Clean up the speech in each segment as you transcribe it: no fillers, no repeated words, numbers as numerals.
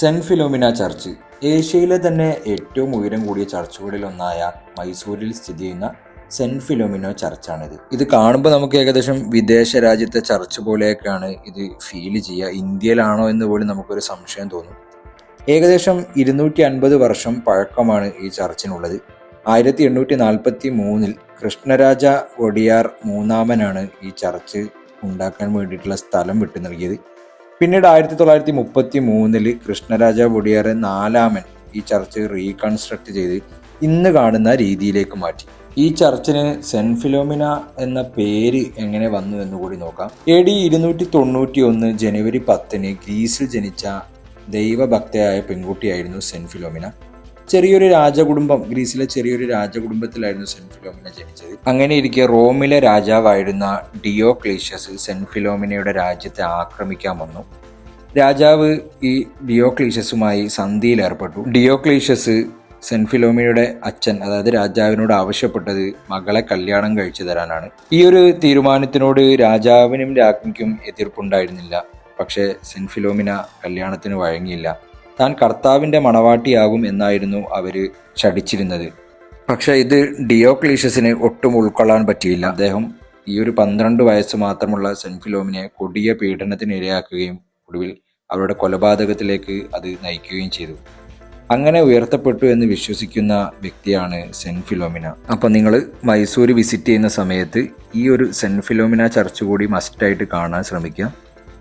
Saint Philomena church ഏഷ്യയിലെ തന്നെ ഏറ്റവും ഉയരം കൂടിയ ചർച്ചുകളിലൊന്നായ മൈസൂരിൽ സ്ഥിതി ചെയ്യുന്ന സെന്റ് ഫിലോമിന ചർച്ചാണിത്. ഇത് കാണുമ്പോൾ നമുക്ക് ഏകദേശം വിദേശ രാജ്യത്തെ ചർച്ച് പോലെയൊക്കെയാണ് ഇത് ഫീൽ ചെയ്യുക. ഇന്ത്യയിലാണോ എന്ന് പോലും നമുക്കൊരു സംശയം തോന്നും. ഏകദേശം 250 വർഷം പഴക്കമാണ് ഈ ചർച്ചിനുള്ളത്. 1843 കൃഷ്ണരാജ വൊഡിയാർ മൂന്നാമനാണ് ഈ ചർച്ച് ഉണ്ടാക്കാൻ വേണ്ടിയിട്ടുള്ള സ്ഥലം വിട്ടു നൽകിയത്. പിന്നീട് 1933 കൃഷ്ണരാജ വൊഡിയാർ നാലാമൻ ഈ ചർച്ച് റീകൺസ്ട്രക്ട് ചെയ്ത് ഇന്ന് കാണുന്ന രീതിയിലേക്ക് മാറ്റി. ഈ ചർച്ചിന് സെന്റ് ഫിലോമിന എന്ന പേര് എങ്ങനെ വന്നു എന്ന് കൂടി നോക്കാം. AD 291 ജനുവരി 10 ഗ്രീസിൽ ജനിച്ച ദൈവഭക്തയായ പെൺകുട്ടിയായിരുന്നു സെന്റ് ഫിലോമിന. ഗ്രീസിലെ ചെറിയൊരു രാജകുടുംബത്തിലായിരുന്നു സെന്റ് ഫിലോമിന ജനിച്ചത്. അങ്ങനെ ഇരിക്കെ റോമിലെ രാജാവായിരുന്ന ഡിയോക്ലീഷ്യസ് സെന്റ് ഫിലോമിനയുടെ രാജ്യത്തെ ആക്രമിക്കാൻ വന്നു. രാജാവ് ഈ ഡിയോക്ലീഷ്യസുമായി സന്ധിയിൽ ഏർപ്പെട്ടു. ഡിയോക്ലീഷ്യസ് സെന്റ് ഫിലോമിനയുടെ അച്ഛൻ, അതായത് രാജാവിനോട് ആവശ്യപ്പെട്ടത് മകളെ കല്യാണം കഴിച്ചു തരാനാണ്. ഈ ഒരു തീരുമാനത്തിനോട് രാജാവിനും രാജ്ഞിക്കും എതിർപ്പുണ്ടായിരുന്നില്ല. പക്ഷേ സെന്റ് ഫിലോമിന കല്യാണത്തിന് വഴങ്ങിയില്ല. താൻ കർത്താവിൻ്റെ മണവാട്ടിയാകും എന്നായിരുന്നു അവർ ശഠിച്ചിരുന്നത്. പക്ഷേ ഇത് ഡിയോക്ലീഷ്യസിന് ഒട്ടും ഉൾക്കൊള്ളാൻ പറ്റിയില്ല. അദ്ദേഹം ഈ ഒരു 12 വയസ്സ് മാത്രമുള്ള സെന്റ് ഫിലോമിനെ കൊടിയ പീഡനത്തിന് ഇരയാക്കുകയും ഒടുവിൽ അവരുടെ കൊലപാതകത്തിലേക്ക് അത് നയിക്കുകയും ചെയ്തു. അങ്ങനെ ഉയർത്തപ്പെട്ടു എന്ന് വിശ്വസിക്കുന്ന വ്യക്തിയാണ് സെന്റ് ഫിലോമിന. അപ്പം നിങ്ങൾ മൈസൂർ വിസിറ്റ് ചെയ്യുന്ന സമയത്ത് ഈ ഒരു സെന്റ് ഫിലോമിന ചർച്ച് കൂടി മസ്റ്റായിട്ട് കാണാൻ ശ്രമിക്കുക.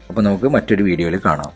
അപ്പോൾ നമുക്ക് മറ്റൊരു വീഡിയോയിൽ കാണാം.